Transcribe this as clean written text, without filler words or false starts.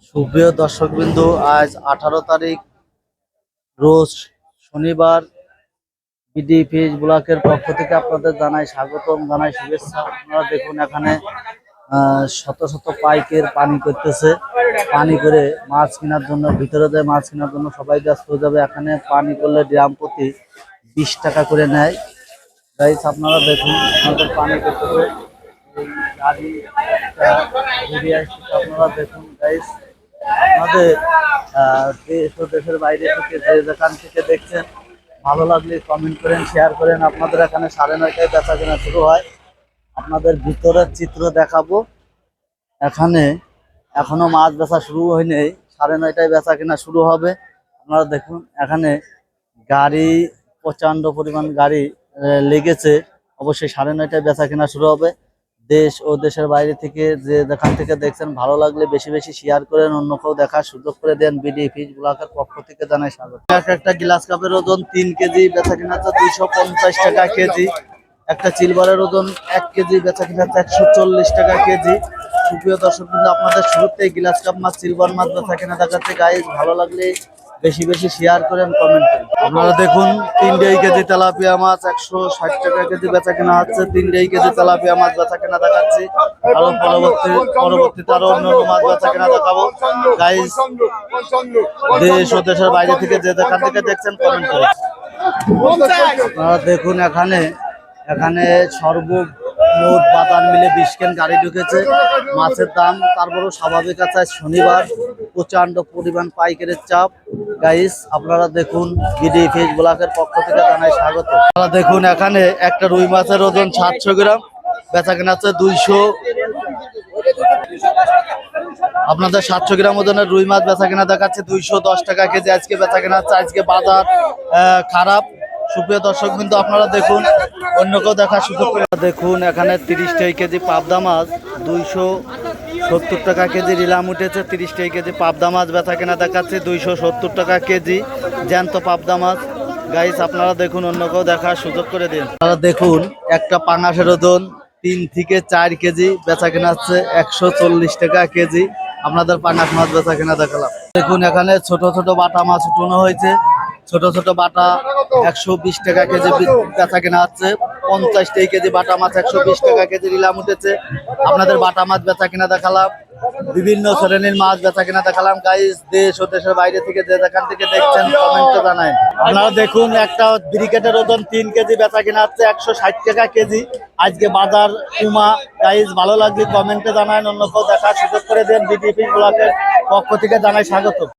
সুপ্রিয় দর্শকবৃন্দ, আজ 18 তারিখ রোজ শনিবার। বিডি ফিশ ব্লকের পক্ষ থেকে আপনাদের জানাই স্বাগতম, জানাই শুভেচ্ছা। আপনারা দেখুন এখানে শত শত পাইকের পানি করতেছে। পানি করে মাছ কেনার জন্য, ভিতরে দিয়ে মাছ কেনার জন্য সবাই ব্যস্ত হয়ে যাবে। এখানে পানি করলে ড্রাম প্রতি 20 টাকা করে নেয়। গাইস আপনারা দেখুন আমাদের পানি করতেছে গাড়ি আপনারা দেখুন গাইস। আমাদের দেশ ও দেশের বাইরে থেকে যে যেখান থেকে দেখছেন, ভালো লাগলে কমেন্ট করেন, শেয়ার করেন। আপনাদের এখানে 9:30টায় বেচা কেনা শুরু হয়। আপনাদের ভিতরের চিত্র দেখাবো। এখানে এখনো মাছ বেচা শুরু হয়নি, 9:30টায় বেচা কেনা শুরু হবে। আপনারা দেখুন এখানে গাড়ি, প্রচন্ড পরিমাণ গাড়ি লেগেছে। অবশ্যই 9:30টায় বেচা কেনা শুরু হবে। দেশ ও দেশের বাইরে থেকে যে যেখান থেকে দেখছেন, ভালো লাগলে বেশি বেশি শেয়ার করেন, অন্যকেও দেখার সুযোগ করে দেন। বিডি ফিশ ব্লকের পক্ষ থেকে জানাই স্বাগত। একটা গ্লাস কাপের ওজন 3 কেজি, বেচা কিনা হচ্ছে 250 টাকা কেজি। একটা সিলভারের ওজন 1 কেজি, বেচা কিনা হচ্ছে 140 টাকা কেজি। সুপ্রিয় দর্শক বৃন্দ, আপনাদের শুরুতেই গ্লাস কাপ মাছ, সিলভার মাছ বেচা কিনা দেখাচ্ছে। গাইজ ভালো লাগলে বেশি বেশি শেয়ার করেন, কমেন্ট করেন। আপনারা দেখুন 3 কেজি তেলাপিয়া মাছ 160 টাকা কেজি বেচা কেনা হচ্ছে। 3 কেজি তেলাপিয়া মাছ বেচা কেনা দেখাচ্ছি। আরো পরবর্তীতে আরো অন্যান্য মাছ বেচা কেনা দেখাবো। গাইজ দেশ ও দেশের বাইরে থেকে যে যেখান থেকে দেখছেন, কমেন্ট করেন। আপনারা দেখুন এখানে সর্বমোট বাতান মিলে 20 ক্যান গাড়ি ঢুকেছে। মাছের দাম তারপরেও স্বাভাবিক আছে। শনিবার প্রচন্ড পরিমাণ পাইকারের চাপ। গাইস আপনারা দেখুন, বিডি ফিশ ব্লকের পক্ষ থেকে জানাই স্বাগত। আপনারা দেখুন এখানে একটা রুই মাছের ওজন 700 গ্রাম, বেচা কেনা হচ্ছে 200। আপনাদের 700 গ্রাম ওজনের রুই মাছ বেচা কেনা দেখাচ্ছে 210 টাকা কেজি। আজকে বেচা কেনা হচ্ছে। আজকে বাজার খারাপ। সুপ্রিয় দর্শক বিন্দু, আপনারা দেখুন, অন্য কেউ দেখার সুযোগ করে দেখুন। এখানে 30 কেজি পাবদা মাছ 270 টাকা কেজি রিলাম উঠেছে। 30 কেজি পাবদা মাছ বেচা কেনা দেখাচ্ছে 270 টাকা কেজি, জ্যান্ত পাবদা মাছ। গাইস আপনারা দেখুন, অন্য কেউ দেখার সুযোগ করে দিন। আপনারা দেখুন একটা পাঙাশের ওজন 3 থেকে 4 কেজি, বেচা কেনা হচ্ছে 140 টাকা কেজি। আপনাদের পাঙাশ মাছ বেচা কেনা দেখালাম। দেখুন এখানে ছোট ছোট বাটা মাছ উঠানো হয়েছে। ছোট ছোট বাটা 120 টাকা কেজি বেচা কেনা হচ্ছে। 50 কেজি বাটা মাছ 120 টাকা কেজি নিলাম উঠেছে। আপনাদের বাটা মাছ বেচা কেনা দেখালাম, বিভিন্ন শ্রেণীর মাছ বেচা কেনা দেখালাম। গাইস দেশ ও দেশের বাইরে থেকে যে যেখান থেকে দেখছেন, কমেন্টে জানান। আপনারা দেখুন একটা ব্রিকেটের ওজন 3 কেজি, বেচা কেনা হচ্ছে 160 টাকা কেজি। আজকে বাজার কুমা। গাইস ভালো লাগলে কমেন্টে জানান, অন্য কেউ দেখার সুযোগ করে দেন। বিডি ফিশ ব্লকের পক্ষ থেকে জানাই স্বাগত।